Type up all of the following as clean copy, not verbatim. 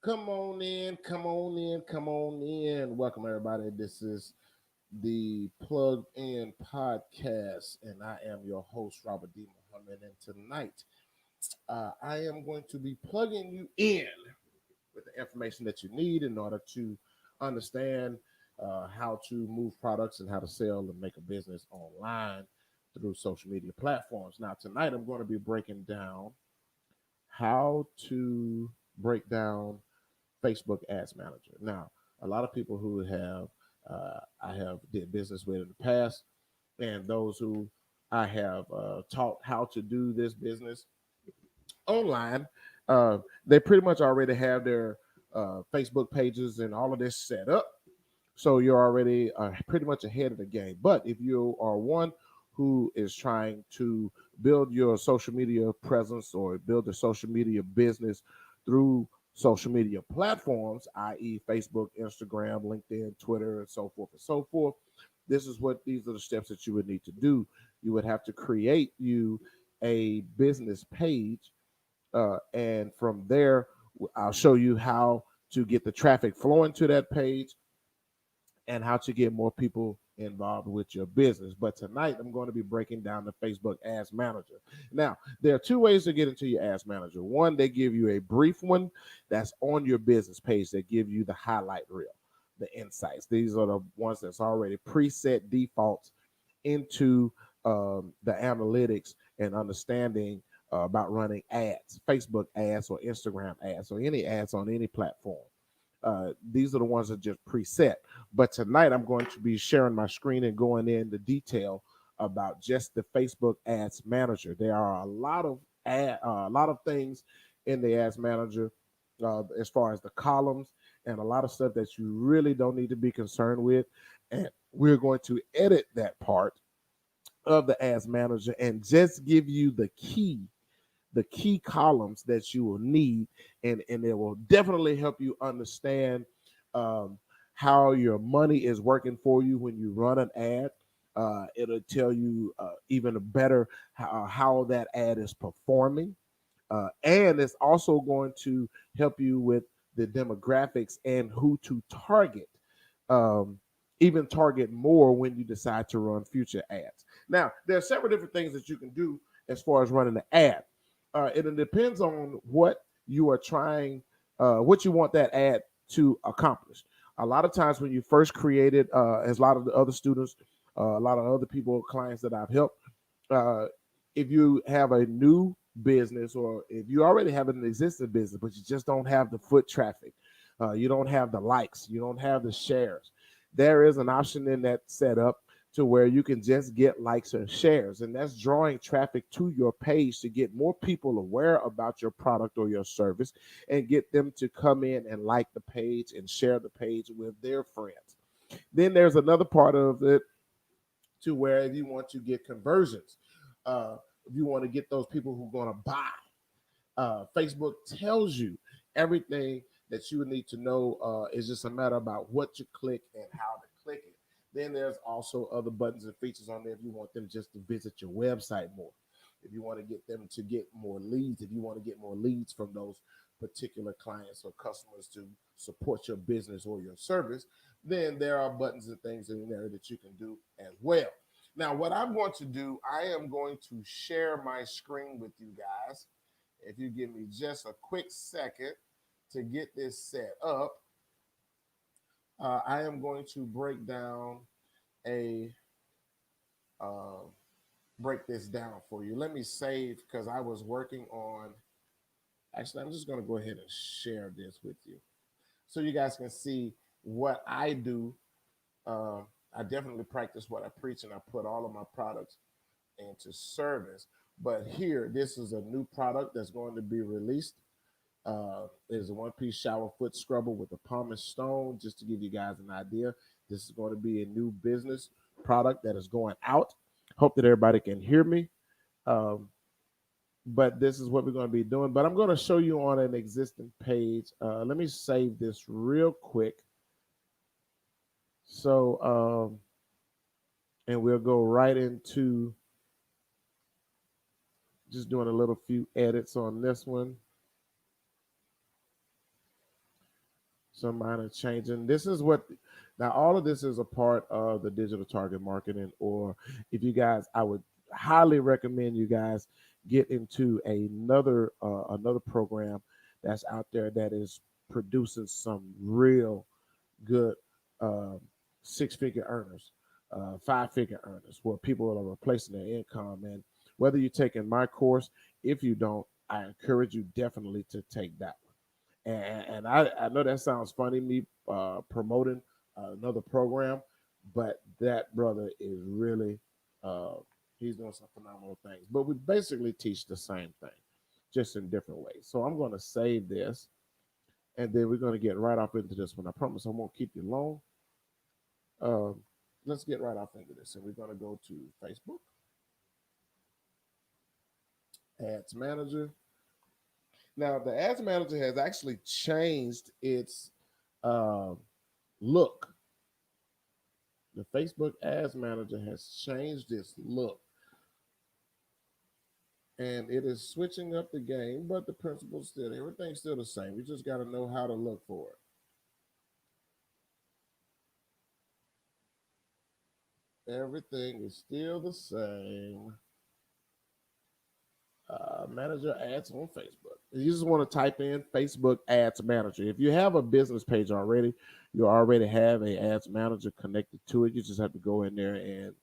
Come on in, come on in, come on in. Welcome, everybody. This is the Plug In Podcast, and I am your host, Robert D. Muhammad. And tonight, I am going to be plugging you in with the information that you need in order to understand how to move products and how to sell and make a business online through social media platforms. Now, tonight, I'm going to be breaking down how to break down Facebook Ads Manager. Now, a lot of people who have I have did business with in the past, and those who I have taught how to do this business online, they pretty much already have their Facebook pages and all of this set up. So you're already pretty much ahead of the game. But if you are one who is trying to build your social media presence or build a social media business through social media platforms, i.e., Facebook, Instagram, LinkedIn, Twitter, and so forth, this is what these are the steps that you would need to do. You would have to create you a business page, and from there, I'll show you how to get the traffic flowing to that page and how to get more people involved with your business. But tonight, I'm going to be breaking down the Facebook Ads Manager. Now, there are two ways to get into your Ads Manager. One, they give you a brief one that's on your business page that give you the highlight reel, the insights. These are the ones that's already preset defaults into the analytics and understanding about running ads, Facebook ads or Instagram ads or any ads on any platform. These are the ones that just preset. But tonight I'm going to be sharing my screen and going into detail about just the Facebook Ads Manager. There are a lot of things in the Ads Manager as far as the columns and a lot of stuff that you really don't need to be concerned with. And we're going to edit that part of the Ads Manager and just give you the key columns that you will need, and it will definitely help you understand um, how your money is working for you when you run an ad. It'll tell you even better how that ad is performing, and it's also going to help you with the demographics and who to target. Um, Even target more when you decide to run future ads. Now, there are several different things that you can do as far as running an ad. It depends on what you are trying, what you want that ad to accomplish. A lot of times when you first create it, as a lot of the other students, a lot of other people, clients that I've helped, uh, if you have a new business or if you already have an existing business, but you just don't have the foot traffic, you don't have the likes, you don't have the shares, there is an option in that setup to where you can just get likes and shares. And that's drawing traffic to your page to get more people aware about your product or your service and get them to come in and like the page and share the page with their friends. Then there's another part of it to where if you want to get conversions, if you want to get those people who are going to buy, Facebook tells you everything that you would need to know. It's just a matter about what you click and how to click it. Then there's also other buttons and features on there if you want them just to visit your website more. If you want to get them to get more leads, if you want to get more leads from those particular clients or customers to support your business or your service, then there are buttons and things in there that you can do as well. Now, what I'm going to do, I am going to share my screen with you guys. If you give me just a quick second to get this set up, I am going to a uh, break this down for you. Let me save because I was working on. Actually, I'm just going to go ahead and share this with you so you guys can see what I do. Uh, I definitely practice what I preach, and I put all of my products into service. But here, this is a new product that's going to be released. It is a one-piece shower foot scrubber with a pumice stone. Just to give you guys an idea, this is going to be a new business product that is going out. Hope that everybody can hear me. Um, but this is what we're going to be doing. But I'm going to show you on an existing page. Let me save this real quick. So, and we'll go right into just doing a little few edits on this one. some minor change. And this is what now all of this is a part of the digital target marketing. Or if you guys, I would highly recommend you guys get into another program that's out there that is producing some real good um, six-figure earners, five-figure earners, where people are replacing their income. And whether you're taking my course, if you don't, I encourage you definitely to take that one. And I know that sounds funny, me promoting another program, but that brother is really, uh, he's doing some phenomenal things. But we basically teach the same thing, just in different ways. So I'm going to save this, and then we're going to get right off into this one. I promise I won't keep you long. Um, let's get right off into this, and we're going to go to Facebook Ads Manager. Now, the Ads Manager has actually changed its uh, look. The Facebook Ads Manager has changed its look, and it is switching up the game, but the principle's still everything's still the same. You just got to know how to look for it. Everything is still the same. Manager ads on Facebook. You just want to type in Facebook Ads Manager. If you have a business page already, you already have a ads manager connected to it. You just have to go in there and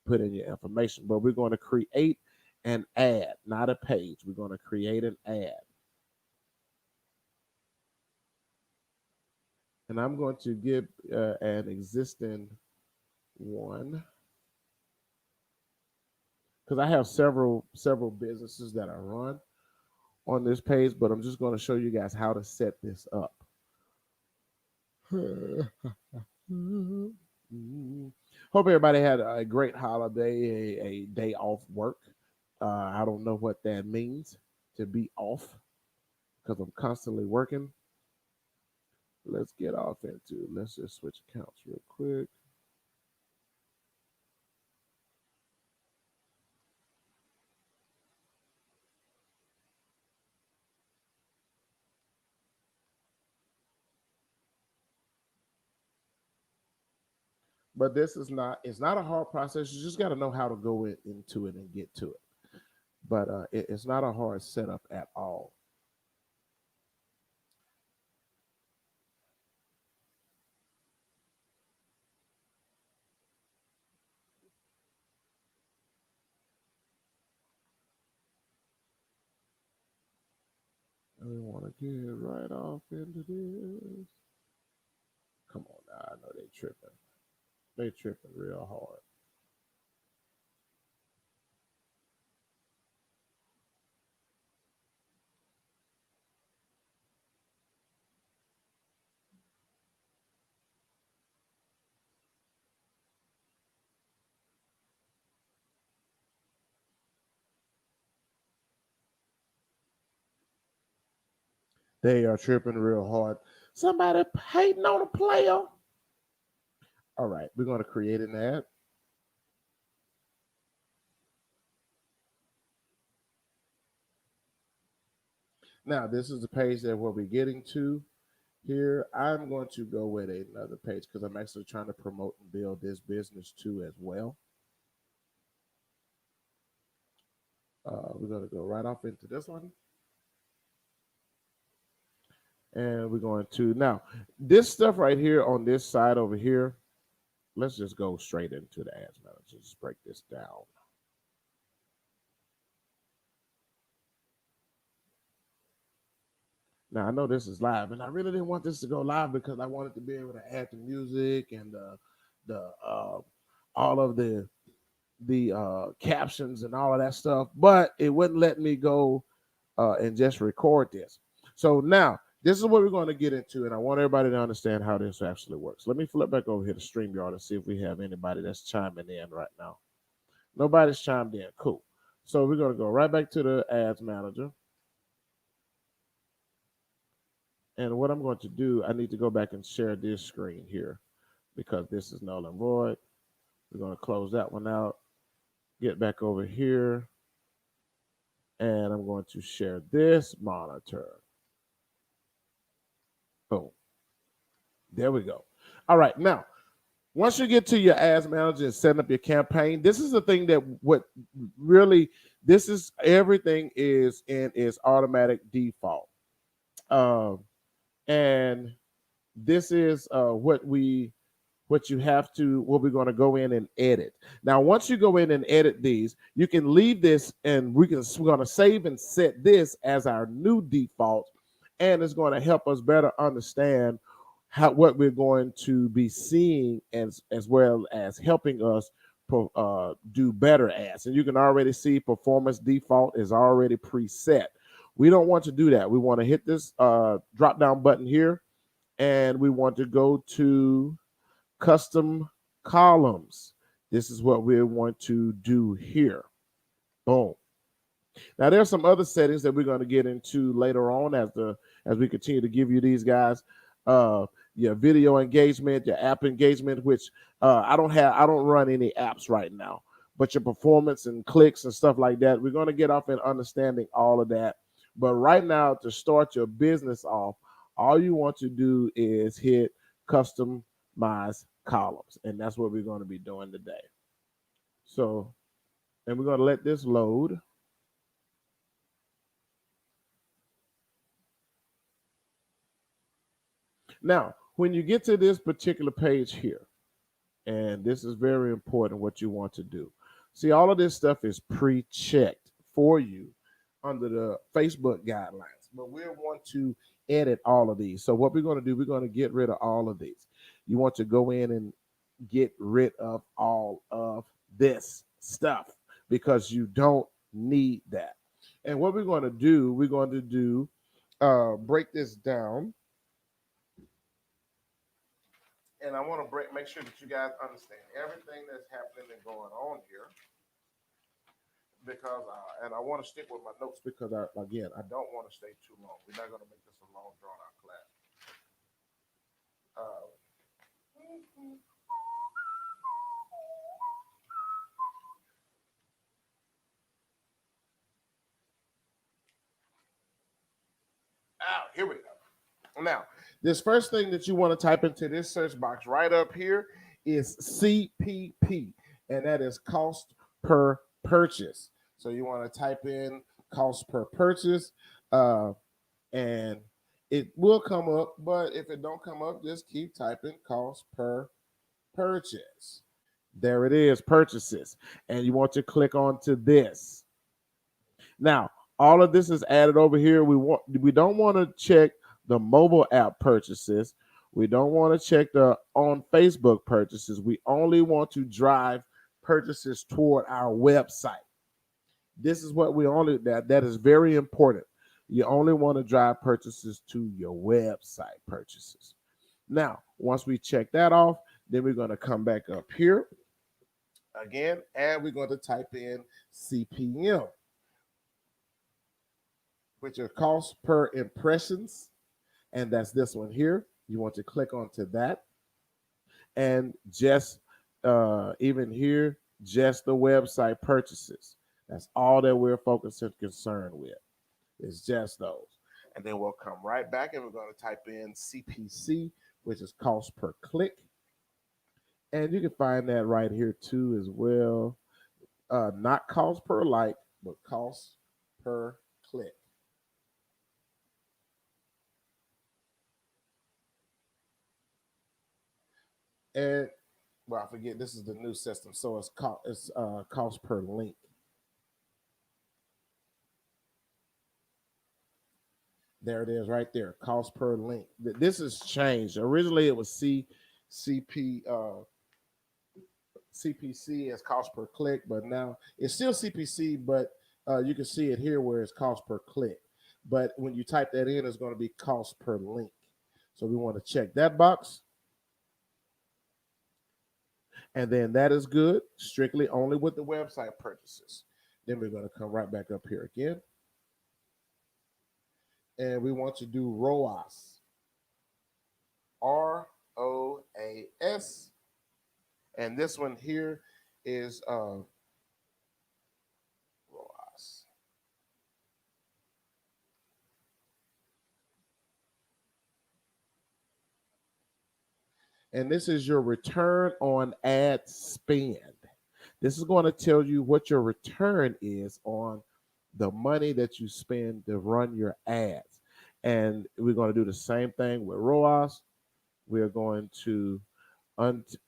put in your information. But we're going to create an ad, not a page. We're going to create an ad. And I'm going to give an existing one because I have several businesses that I run on this page, but I'm just going to show you guys how to set this up. Hope everybody had a great holiday, a day off work. I don't know what that means to be off because I'm constantly working. Let's get off into. Let's just switch accounts real quick. But this is not. It's not a hard process. You just got to know how to go into it and get to it. But it's not a hard setup at all. And we want to get right off into this. Come on now, I know they tripping. They tripping real hard. They are tripping real hard. Somebody hating on a player. All right, we're going to create an ad. Now, this is the page that we'll be getting to here. I'm going to go with another page because I'm actually trying to promote and build this business too as well. We're going to go right off into this one. And we're going to now this stuff right here on this side over here. Let's just go straight into the ads manager. Just break this down. Now I know this is live, and I really didn't want this to go live because I wanted to be able to add the music and the all of the captions and all of that stuff, but it wouldn't let me go and just record this. So now this is what we're going to get into, and I want everybody to understand how this actually works. Let me flip back over here to StreamYard and see if we have anybody that's chiming in right now. Nobody's chimed in. Cool. So we're going to go right back to the ads manager. And what I'm going to do, I need to go back and share this screen here because this is null and void. We're going to close that one out, get back over here, and I'm going to share this monitor. Boom. There we go. All right. Now, once you get to your ads manager and setting up your campaign, this is the thing that what really this is everything is in its automatic default. Um, and this is what you have to what we're going to go in and edit. Now, once you go in and edit these, you can leave this and we're going to save and set this as our new default, and it's going to help us better understand what we're going to be seeing as well as helping us do better ads. And you can already see performance default is already preset. We don't want to do that. We want to hit this drop down button here, and we want to go to custom columns. This is what we want to do here. Boom. Now there's some other settings that we're going to get into later on as we continue to give you these guys. Your video engagement, your app engagement, which I don't run any apps right now, but your performance and clicks and stuff like that, we're going to get off in understanding all of that. But right now, to start your business off, all you want to do is hit customize columns, and that's what we're going to be doing today. So, and we're going to let this load. Now, when you get to this particular page here, and this is very important what you want to do. See, all of this stuff is pre-checked for you under the Facebook guidelines, but we want to edit all of these. So what we're going to do, we're going to get rid of all of these. You want to go in and get rid of all of this stuff because you don't need that. And what we're going to do, break this down. And I want to make sure that you guys understand everything that's happening and going on here, because and I want to stick with my notes because I don't want to stay too long. We're not going to make this a long drawn out class. Here we go. Now, this first thing that you want to type into this search box right up here is CPP, and that is cost per purchase. So you want to type in cost per purchase, and it will come up. But if it don't come up, just keep typing cost per purchase. There it is, purchases, and you want to click onto this. Now, all of this is added over here. We don't want to check the mobile app purchases. We don't want to check the on Facebook purchases. We only want to drive purchases toward our website. This is what that is very important. You only want to drive purchases to your website purchases. Now, once we check that off, then we're going to come back up here again, and we're going to type in CPM, which are cost per impressions, and that's this one here. You want to click onto that, and just even here, just the website purchases. That's all that we're focused and concerned with. It's just those, and then we'll come right back and we're going to type in CPC, which is cost per click, and you can find that right here too as well. Not cost per like, but cost per click. And well, I forget this is the new system, so it's cost per link. There it is, right there, cost per link. This has changed. Originally, it was CPC as cost per click, but now it's still CPC, but you can see it here where it's cost per click. But when you type that in, it's going to be cost per link. So we want to check that box. And then that is good, strictly only with the website purchases. Then we're going to come right back up here again. And we want to do ROAS. ROAS. And this one here is ROAS. And this is your return on ad spend. This is going to tell you what your return is on the money that you spend to run your ads. And we're going to do the same thing with ROAS. We're going to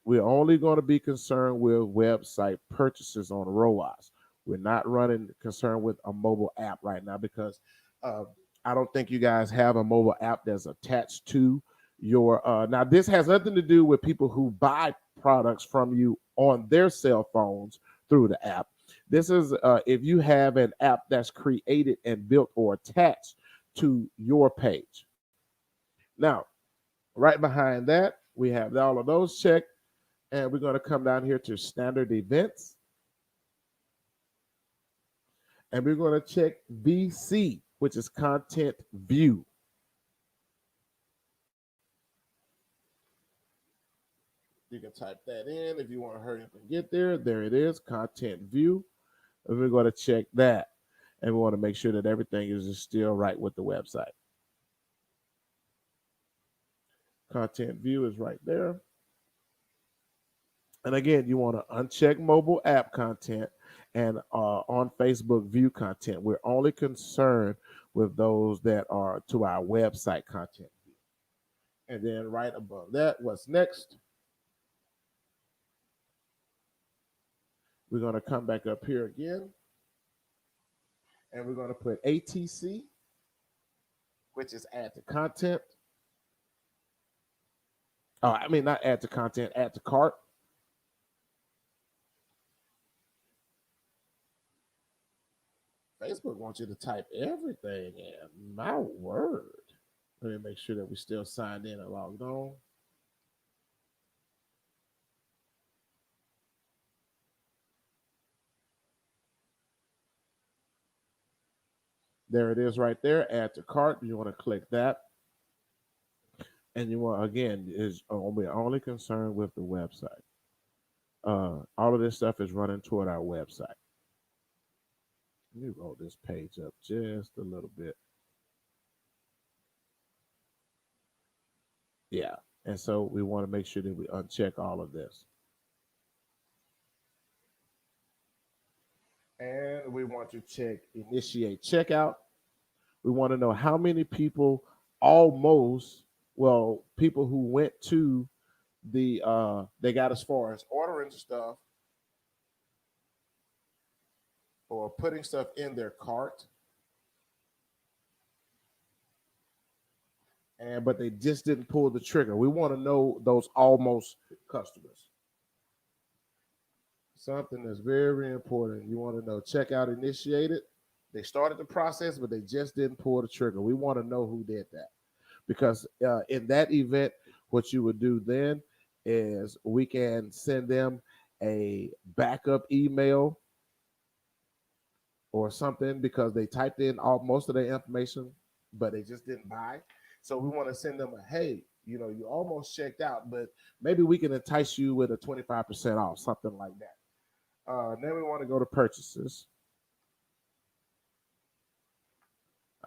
we're only going to be concerned with website purchases on ROAS. We're not running concerned with a mobile app right now because uh, I don't think you guys have a mobile app that's attached to your. Now, this has nothing to do with people who buy products from you on their cell phones through the app. This is if you have an app that's created and built or attached to your page. Now, right behind that, we have all of those checked, and we're going to come down here to standard events, and we're going to check VC, which is content view. You can type that in if you want to hurry up and get there. There it is, content view. And we're going to check that. And we want to make sure that everything is still right with the website. Content view is right there. And again, you want to uncheck mobile app content and on Facebook view content. We're only concerned with those that are to our website content. And then right above that, what's next? We're going to come back up here again. And we're going to put ATC, which is add to content. Oh, I mean, not add to content, add to cart. Facebook wants you to type everything in. My word. Let me make sure that we still signed in and logged on. There it is right there. Add to cart. You want to click that. And you want, again, is we're only concerned with the website. All of this stuff is running toward our website. Let me roll this page up just a little bit. Yeah. And so we want to make sure that we uncheck all of this. And we want to check initiate checkout. We want to know how many people people who went to they got as far as ordering stuff or putting stuff in their cart, and but they just didn't pull the trigger. We want to know those almost customers. Something that's very important. You want to know checkout initiated. They started the process, but they just didn't pull the trigger. We want to know who did that because in that event, what you would do then is we can send them a backup email or something because they typed in most of their information, but they just didn't buy. So we want to send them a hey, you almost checked out, but maybe we can entice you with a 25% off, something like that. Then we want to go to purchases.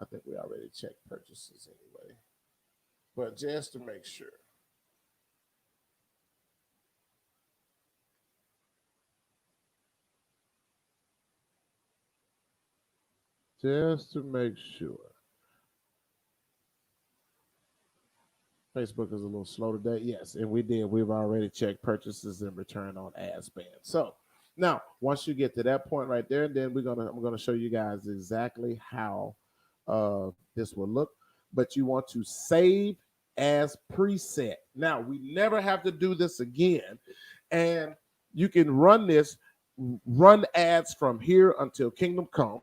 I think we already checked purchases anyway, but just to make sure. Just to make sure. Facebook is a little slow today. Yes, and we did. We've already checked purchases and return on ad spend. So now, once you get to that point right there, then I'm gonna show you guys exactly how this will look. But you want to save as preset. Now we never have to do this again, and you can run ads from here until Kingdom Come.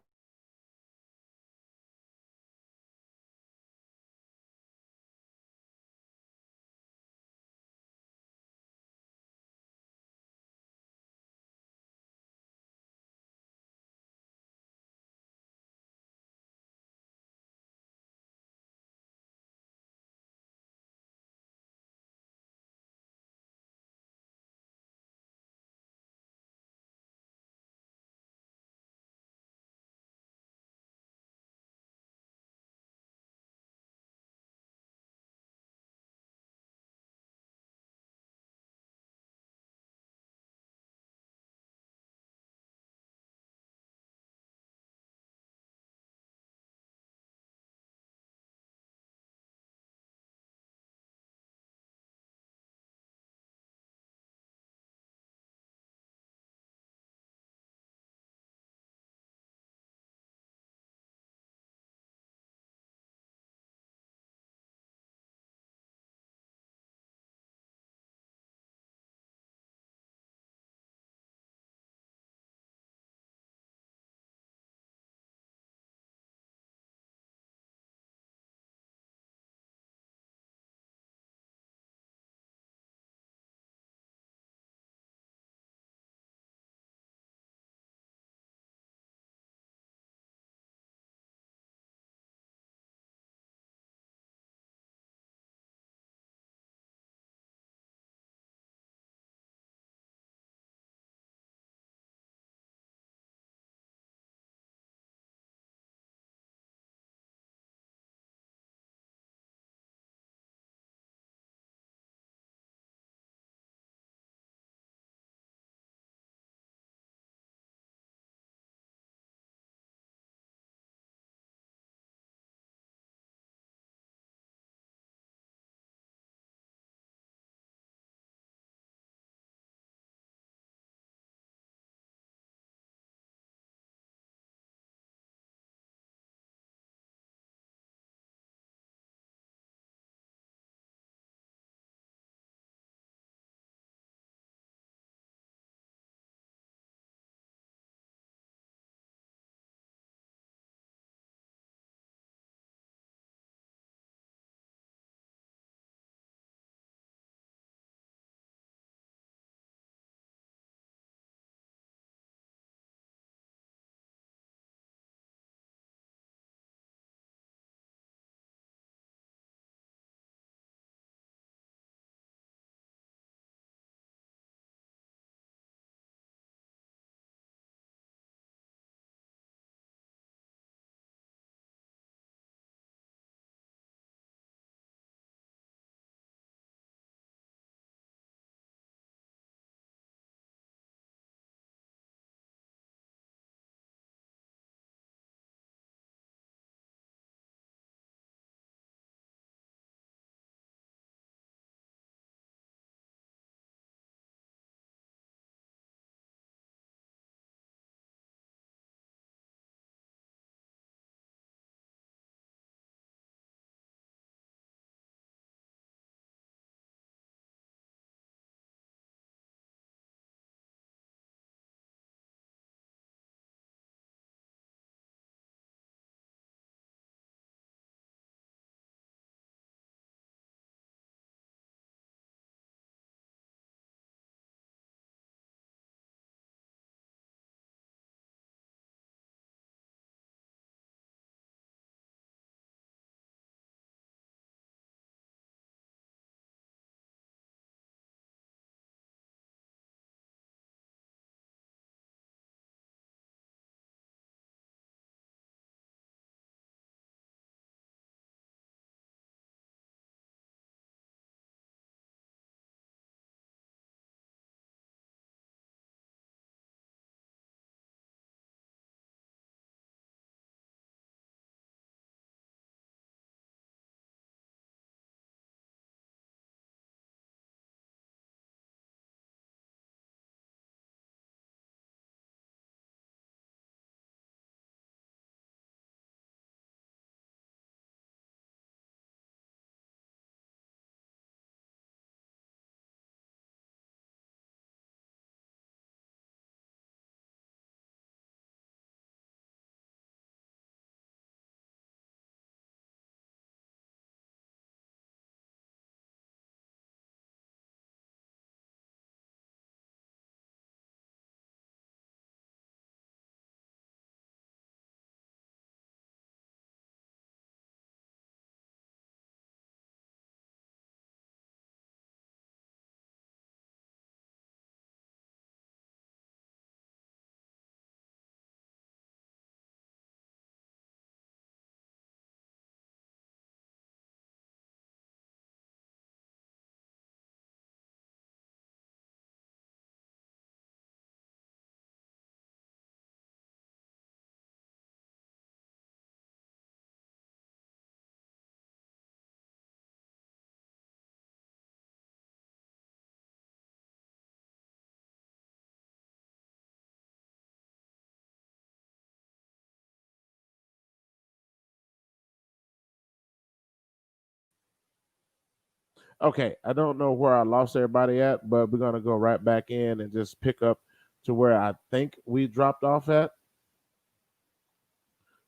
Okay, I don't know where I lost everybody at, but we're gonna go right back in and just pick up to where I think we dropped off at.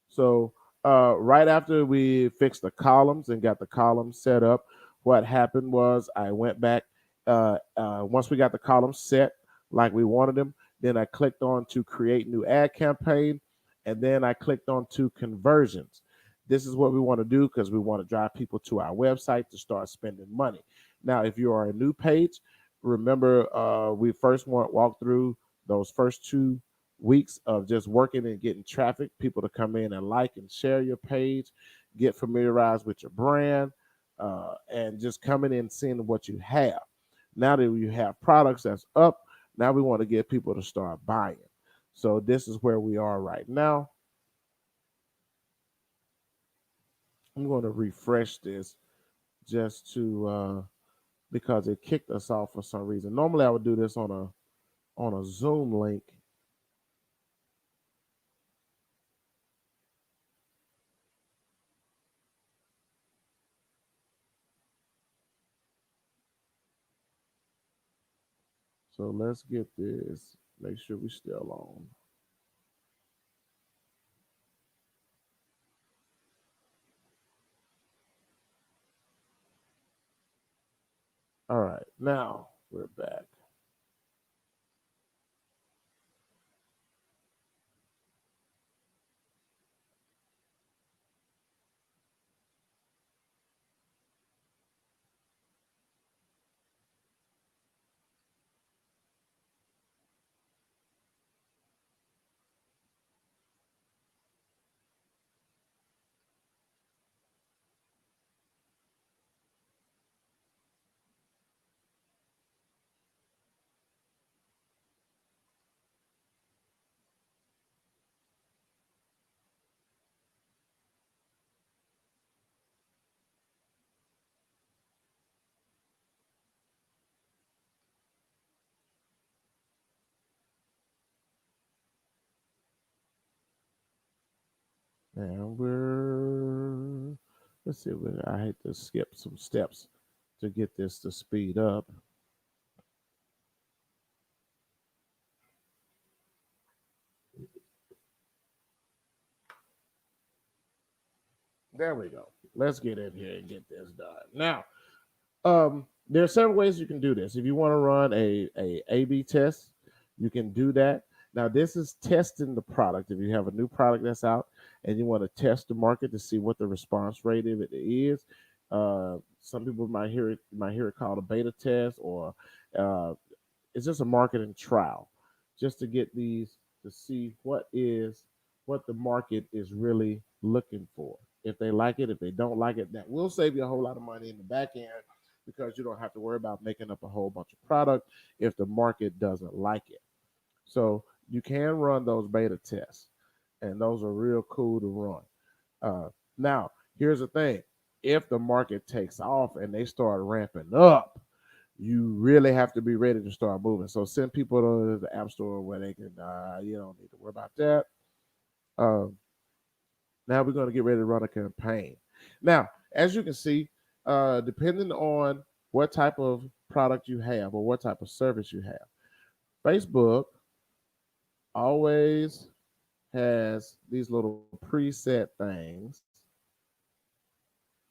So right after we fixed the columns and got the columns set up, what happened was I went back. Once we got the columns set like we wanted them, then I clicked on to create new ad campaign, and then I clicked on to conversions. This is what we want to do because we want to drive people to our website to start spending money. Now, if you are a new page, remember we first want walk through those first 2 weeks of just working and getting traffic, people to come in and like and share your page, get familiarized with your brand, and just coming in seeing what you have. Now that you have products that's up, now we want to get people to start buying. So this is where we are right now. I'm going to refresh this just to because it kicked us off for some reason. Normally I would do this on a Zoom link. So let's get this. Make sure we're still on. All right, now we're back. And we're let's see. I hate to skip some steps to get this to speed up. There we go. Let's get in here and get this done. Now, there are several ways you can do this. If you want to run A/B test, you can do that. Now, this is testing the product. If you have a new product that's out and you want to test the market to see what the response rate of it is, some people might hear it called a beta test, or uh, it's just a marketing trial, just to get these to see what the market is really looking for. If they like it, if they don't like it, that will save you a whole lot of money in the back end because you don't have to worry about making up a whole bunch of product if the market doesn't like it. So you can run those beta tests, and those are real cool to run. Now, here's the thing: if the market takes off and they start ramping up, you really have to be ready to start moving. So send people to the app store where they can. You don't need to worry about that. Um, Now we're going to get ready to run a campaign. Now, as you can see, depending on what type of product you have or what type of service you have, Facebook always has these little preset things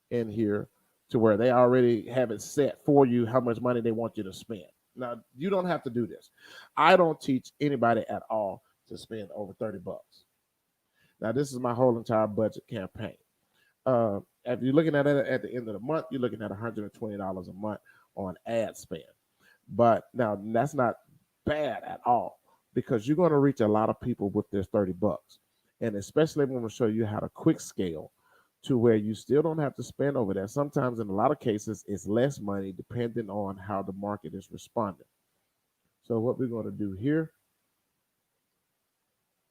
in here to where they already have it set for you how much money they want you to spend. Now, you don't have to do this. I don't teach anybody at all to spend over 30 bucks. Now, this is my whole entire budget campaign. If you're looking at it at the end of the month, you're looking at $120 a month on ad spend. But now that's not bad at all because you're going to reach a lot of people with this 30 bucks. And especially I'm going to show you how to quick scale to where you still don't have to spend over there. Sometimes in a lot of cases, it's less money depending on how the market is responding. So what we're going to do here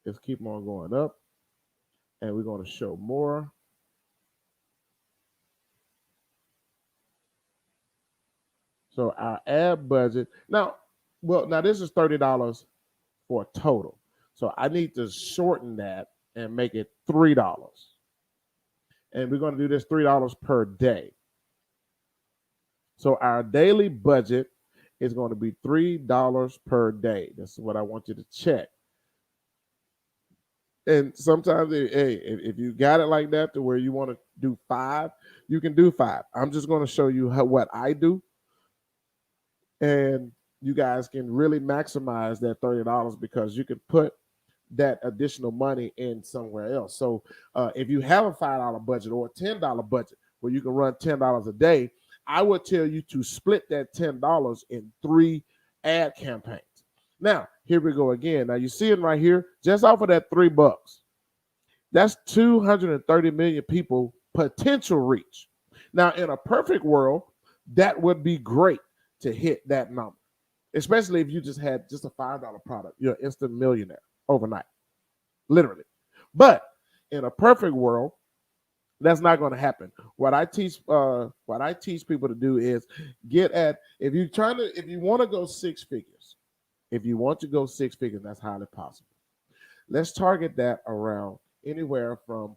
is keep on going up and we're going to show more. So our ad budget now, well, now this is $30 for a total. So I need to shorten that and make it $3. And we're going to do this $3 per day. So our daily budget is going to be $3 per day. That's what I want you to check. And sometimes, hey, if you got it like that to where you want to do five, you can do five. I'm just going to show you what I do, and you guys can really maximize that $30 because you can put that additional money in somewhere else. So if you have a $5 budget or a $10 budget where you can run $10 a day, I would tell you to split that $10 in 3 ad campaigns. Now, here we go again. Now you see it right here, just off of that $3. That's 230 million people potential reach. Now, in a perfect world, that would be great to hit that number, especially if you just had just a $5 product. You're an instant millionaire overnight, literally. But in a perfect world, that's not going to happen. What I teach people to do is get at if you want to go 6 figures, if you want to go 6 figures, that's highly possible. Let's target that around anywhere from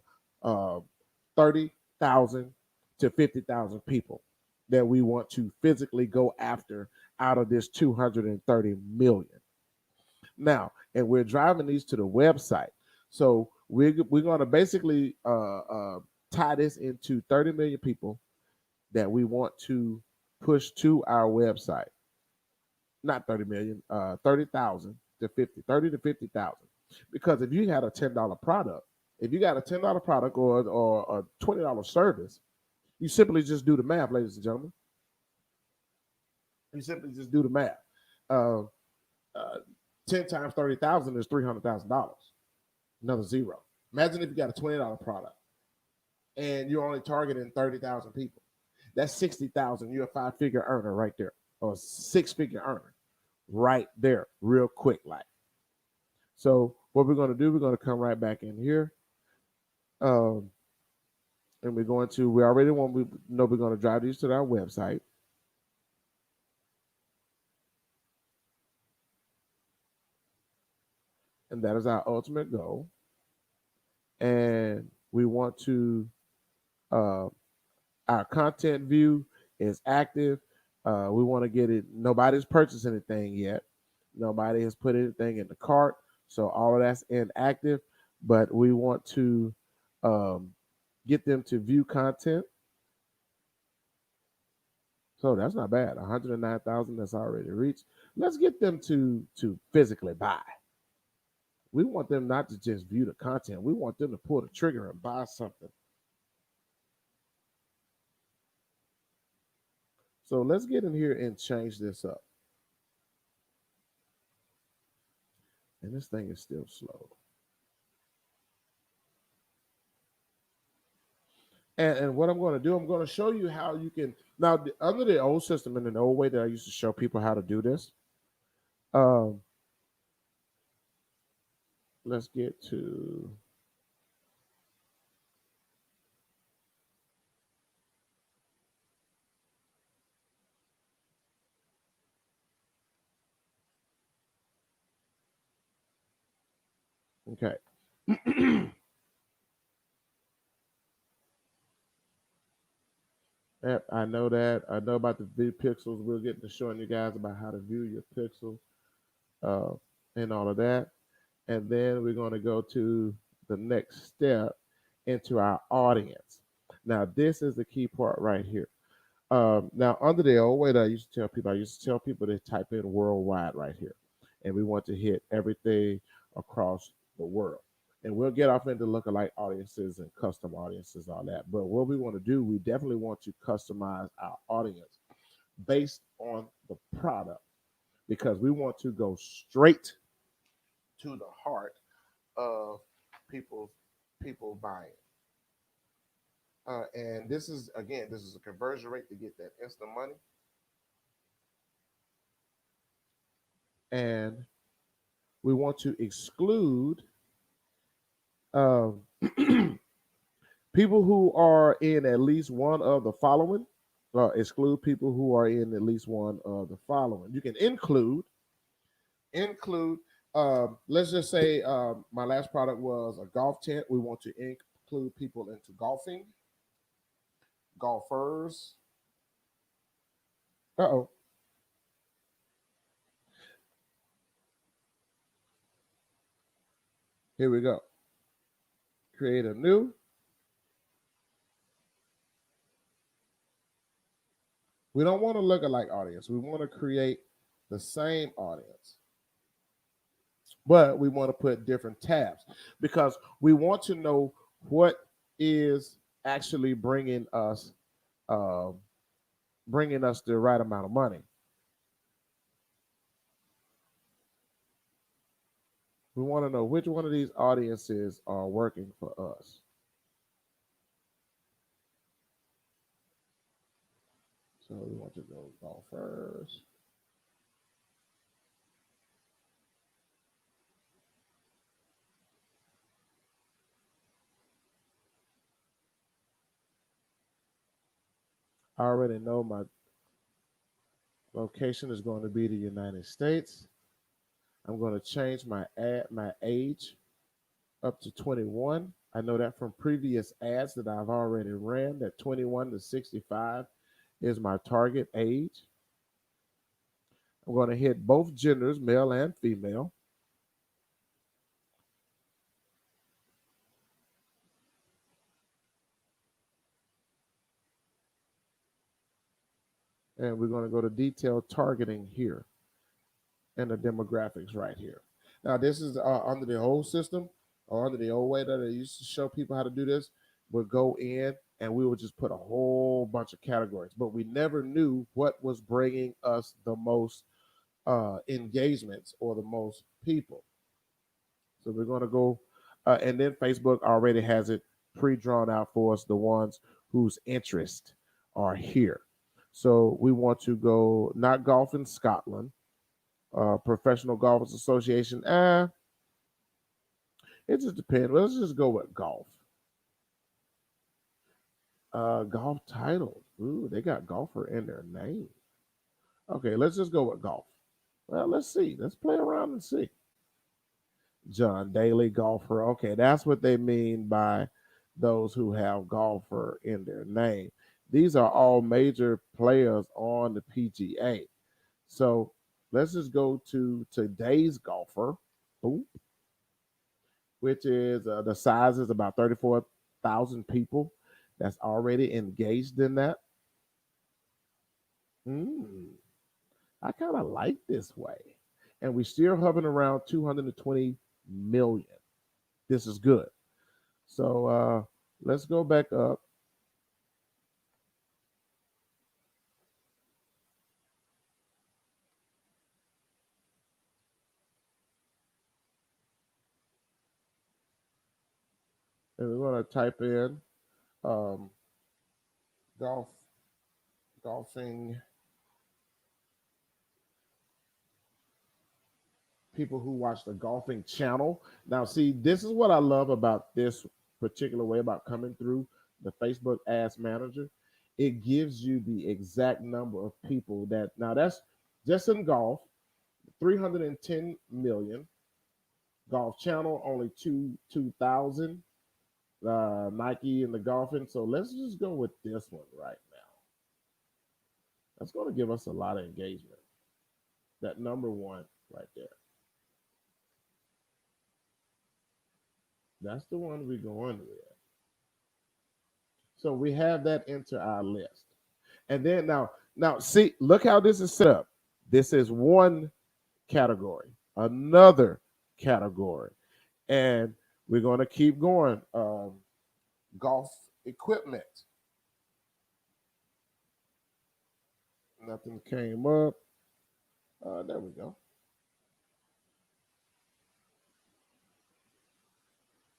30,000 to 50,000 people that we want to physically go after out of this 230 million. Now, and we're driving these to the website. So we're going to basically tie this into 30 million people that we want to push to our website. Not 30 million, 30,000 to 30 to 50,000. Because if you had a $10 product, if you got a $10 product or a $20 service, you simply just do the math, ladies and gentlemen. You simply just do the math. Uh, 10 times 30,000 is $300,000. Another zero. Imagine if you got a $20 product and you're only targeting 30,000 people. That's 60,000. You're a 5-figure earner right there, or a 6-figure earner right there, real quick, like. So what we're going to do, we're going to come right back in here. And we already we know we're going to drive these to our website. And that is our ultimate goal. And we want to, our content view is active. We want to get it. Nobody's purchased anything yet. Nobody has put anything in the cart. So all of that's inactive. But we want to get them to view content. So that's not bad. 109,000 that's already reached. Let's get them to physically buy. We want them not to just view the content. We want them to pull the trigger and buy something. So let's get in here and change this up. And this thing is still slow. And what I'm going to do, I'm going to show you how you can now under the old system and the old way that I used to show people how to do this. Let's get to okay. Yep, I know that. I know about the view pixels. We'll get to showing you guys about how to view your pixels uh, and all of that. And then we're going to go to the next step into our audience. Now, this is the key part right here. Now, under the old way that I used to tell people to type in worldwide right here. And we want to hit everything across the world. And we'll get off into lookalike audiences and custom audiences, all that. But what we want to do, we definitely want to customize our audience based on the product because we want to go straight to the heart of people buying. And this is a conversion rate to get that instant money. And we want to exclude people who are in at least one of the following. Exclude people who are in at least one of the following. You can include. Let's just say my last product was a golf tent. We want to include people into golfing, golfers, Uh-oh. Here we go. Create a new. We don't want to look alike audience. We want to create the same audience, but we want to put different tabs because we want to know what is actually uh, bringing us the right amount of money. We want to know which one of these audiences are working for us. So we want to go golfers. I already know my location is going to be the United States. I'm going to change my age up to 21. I know that from previous ads that I've already ran that 21 to 65 is my target age. I'm going to hit both genders, male and female. And we're going to go to detailed targeting here and the demographics right here. Now, this is under the old system or under the old way that I used to show people how to do this. We'll go in and we would just put a whole bunch of categories, but we never knew what was bringing us the most engagements or the most people. So we're going to go, and then Facebook already has it pre-drawn out for us, the ones whose interests are here. So we want to go not golf in Scotland, Professional Golfers Association. It just depends. Let's just go with golf. Golf titles. Ooh, they got golfer in their name. Okay, let's just go with golf. Well, let's see. Let's play around and see. John Daly, golfer. Okay, that's what they mean by those who have golfer in their name. These are all major players on the PGA. So let's just go to today's golfer, boop, which is the size is about 34,000 people that's already engaged in that. Mm, I kind of like this way. And we're still hovering around 220 million. This is good. So let's go back up and we're going to type in um, golf, golfing people who watch the golfing channel. Now, see, this is what I love about this particular way about coming through the Facebook Ads Manager. It gives you the exact number of people that now that's just in golf, 310 million. Golf channel only 2,000. Nike and the golfing. So let's just go with this one right now. That's going to give us a lot of engagement. That number one right there. That's the one we're going with. So we have that into our list. And then now see, look how this is set up. This is one category, another category, and we're going to keep going. Golf equipment. Nothing came up. There we go.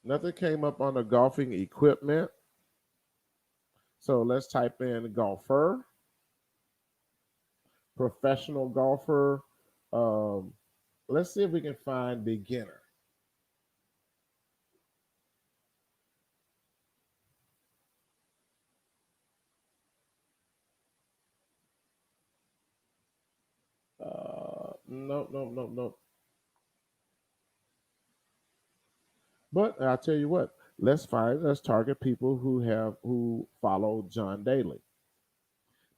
Nothing came up on the golfing equipment. So let's type in golfer, professional golfer. Um, let's see if we can find beginner. Nope, nope, nope, nope. But I'll tell you what. Let's target people who follow John Daly.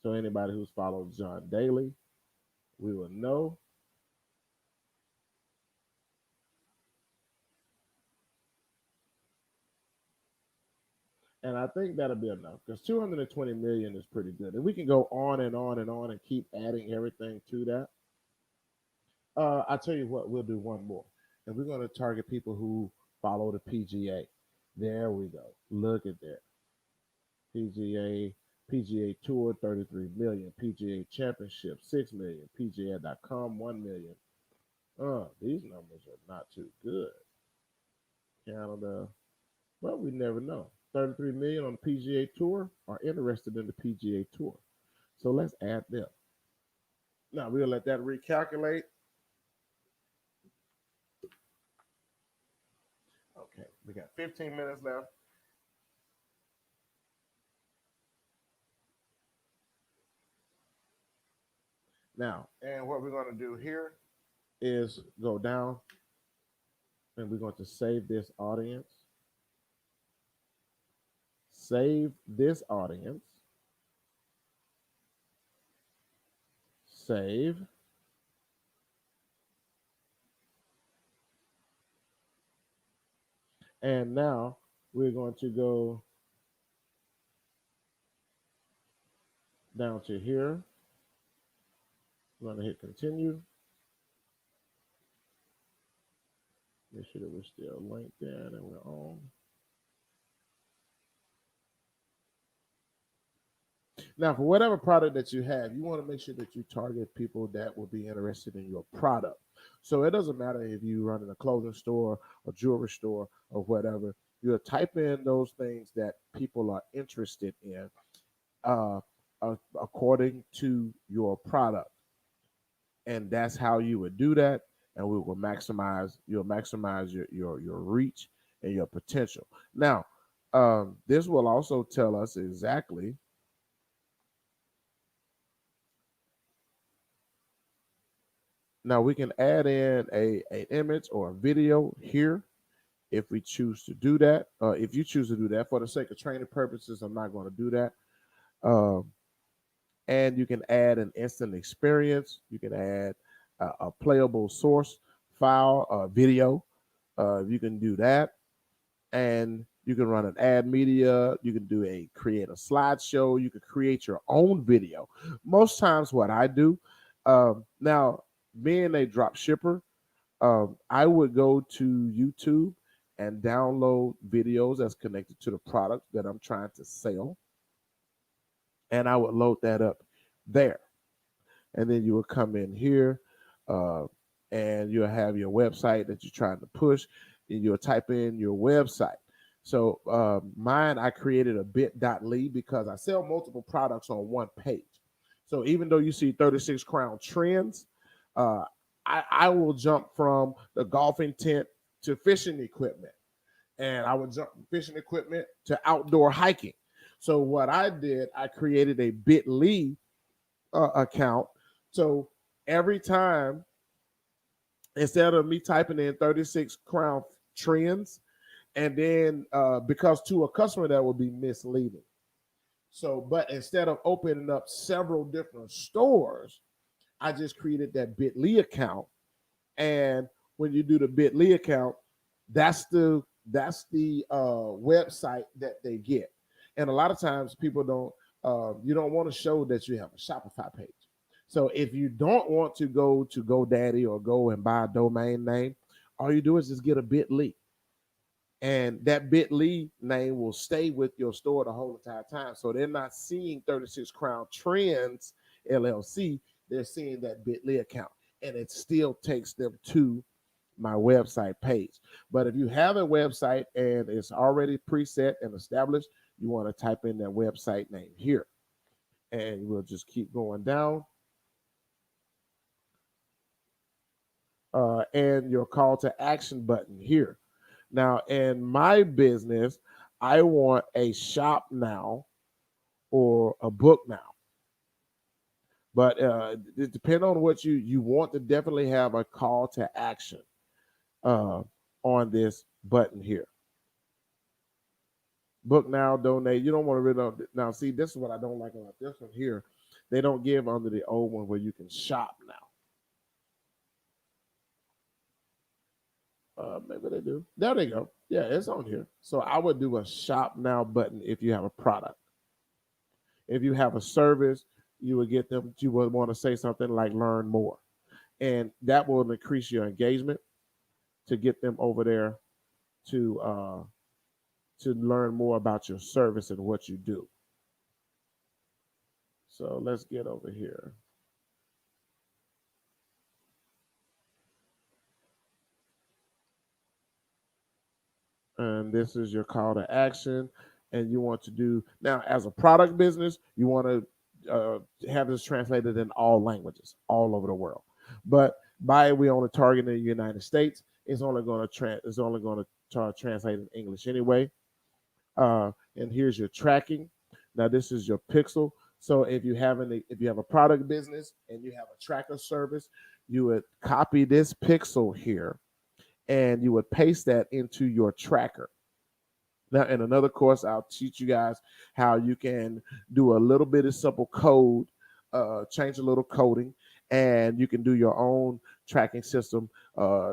So anybody who's followed John Daly, we will know. And I think that'll be enough because 220 million is pretty good. And we can go on and on and on and keep adding everything to that. I tell you what, we'll do one more. And we're going to target people who follow the PGA. There we go. Look at that. PGA, PGA Tour, 33 million. PGA Championship, 6 million. PGA.com, 1 million. These numbers are not too good. Canada, well, we never know. 33 million on the PGA Tour are interested in the PGA Tour. So let's add them. Now we'll let that recalculate. Okay, we got 15 minutes left. Now, and what we're going to do here is go down and we're going to save this audience. Save this audience. Save. And now we're going to go down to here. We're going to hit continue. Make sure that we're still linked there and we're on. Now, for whatever product that you have, you want to make sure that you target people that will be interested in your product. So it doesn't matter if you run in a clothing store, a jewelry store, or whatever. You'll type in those things that people are interested in uh, according to your product, and that's how you would do that. And we will maximize. You'll maximize your reach and your potential. Now, this will also tell us exactly. Now we can add in an image or a video here if we choose to do that. If you choose to do that, for the sake of training purposes, I'm not going to do that. Um, and you can add an instant experience. You can add a playable source file, video. You can do that, and you can run an ad media. You can create a slideshow. You can create your own video. Most times, what I do now, being a drop shipper, I would go to YouTube and download videos that's connected to the product that I'm trying to sell, and I would load that up there. And then you will come in here, uh, and you'll have your website that you're trying to push, and you'll type in your website. So mine, I created a bit.ly because I sell multiple products on one page. So even though you see 36 Crown Trends, uh, I will jump from the golfing tent to fishing equipment, and I would jump from fishing equipment to outdoor hiking. So what I did, I created a Bitly account. So every time, instead of me typing in 36 Crown Trends, and then because to a customer that would be misleading. So, but instead of opening up several different stores, I just created that Bitly account. And when you do the Bitly account, that's the website that they get. And a lot of times people don't you don't want to show that you have a Shopify page. So if you don't want to go to GoDaddy or go and buy a domain name, all you do is just get a Bitly, and that Bitly name will stay with your store the whole entire time. So they're not seeing 36 Crown Trends LLC, they're seeing that Bitly account, and it still takes them to my website page. But if you have a website and it's already preset and established, you want to type in that website name here, and we'll just keep going down. And your call to action button here. Now, in my business, I want a shop now or a book now. But it depends on what you want to definitely have a call to action uh, on this button here. Book now, donate. You don't want to read now. See, this is what I don't like about this one here. They don't give under the old one where you can shop now. Maybe they do. There they go. Yeah, it's on here. So I would do a shop now button if you have a product. If you have a service, you would get them. You would want to say something like "learn more," and that will increase your engagement to get them over there to uh, to learn more about your service and what you do. So let's get over here. And this is your call to action. And you want to do now as a product business, you want to have this translated in all languages all over the world. But by we only target in the United States, it's only going to translate in English anyway. And here's your tracking. Now this is your pixel. So if you have a product business and you have a tracker service, you would copy this pixel here and you would paste that into your tracker. Now, in another course, I'll teach you guys how you can do a little bit of simple code, change a little coding, and you can do your own tracking system,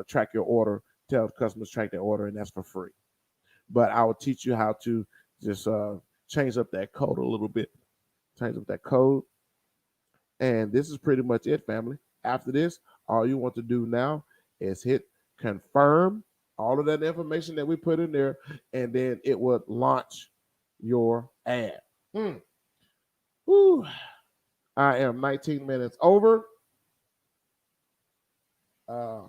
track your order, tell customers track their order, and that's for free. But I will teach you how to just change up that code a little bit, change up that code, and this is pretty much it, family. After this, all you want to do now is hit confirm all of that information that we put in there, and then it would launch your ad. Hmm. Whew. I am 19 minutes over, uh,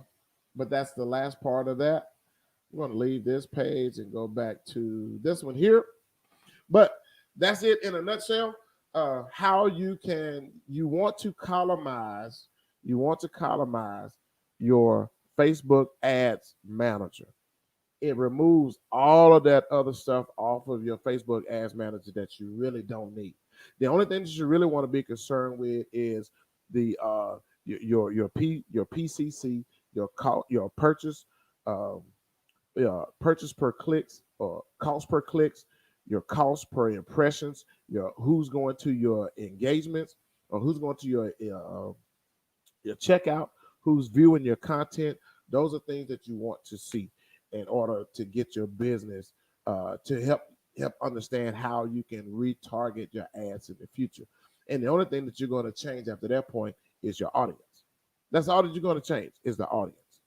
but that's the last part of that. I'm going to leave this page and go back to this one here. But that's it in a nutshell. How you want to columnize your Facebook ads manager. It removes all of that other stuff off of your Facebook ads manager that you really don't need. The only thing that you really want to be concerned with is the your PCC, your um, purchase per clicks or cost per clicks, your cost per impressions, your who's going to your engagements or who's going to your checkout, who's viewing your content. Those are things that you want to see in order to get your business to help understand how you can retarget your ads in the future. And the only thing that you're going to change after that point is your audience. That's all that you're going to change is the audience.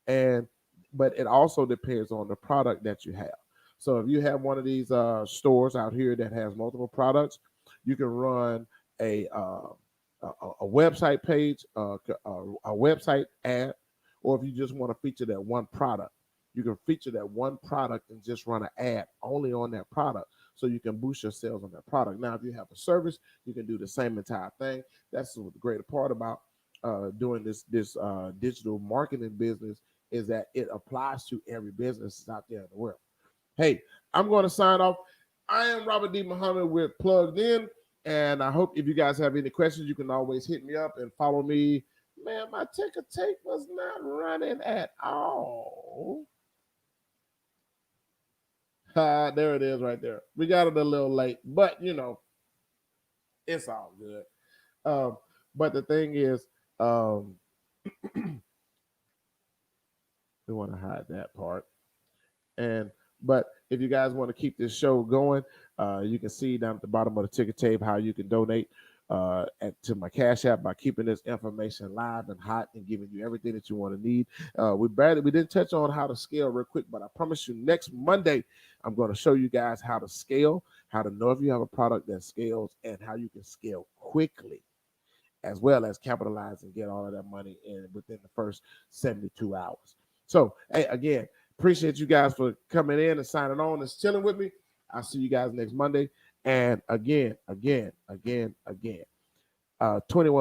And but it also depends on the product that you have. So if you have one of these stores out here that has multiple products, you can run a a website page, a website ad, or if you just want to feature that one product, you can feature that one product and just run an ad only on that product so you can boost your sales on that product. Now, if you have a service, you can do the same entire thing. That's the greater part about doing this digital marketing business is that it applies to every business out there in the world. Hey, I'm going to sign off. I am Robert D. Muhammad with Plugged In. And I hope if you guys have any questions, you can always hit me up and follow me. Man, my ticker tape was not running at all. There it is right there. We got it a little late, but it's all good. Um, but the thing is, um, we want to hide that part. And but if you guys want to keep this show going, you can see down at the bottom of the ticker tape how you can donate to my Cash App by keeping this information live and hot and giving you everything that you want to need. We didn't touch on how to scale real quick, but I promise you next Monday I'm going to show you guys how to scale, how to know if you have a product that scales, and how you can scale quickly, as well as capitalize and get all of that money in within the first 72 hours. So, hey, again, appreciate you guys for coming in and signing on and chilling with me. I'll see you guys next Monday. And again, 21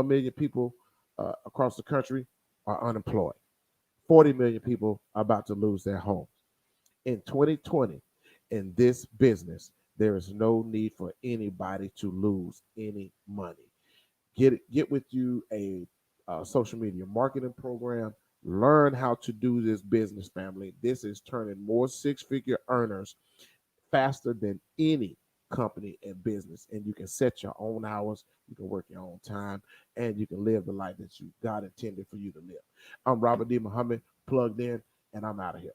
million people across the country are unemployed. 40 million people are about to lose their homes. In 2020, in this business, there is no need for anybody to lose any money. Get with you a social media marketing program. Learn how to do this business, family. This is turning more six-figure earners faster than any. company and business, and you can set your own hours, you can work your own time, and you can live the life that you God intended for you to live. I'm Robert D. Muhammad, plugged in, and I'm out of here.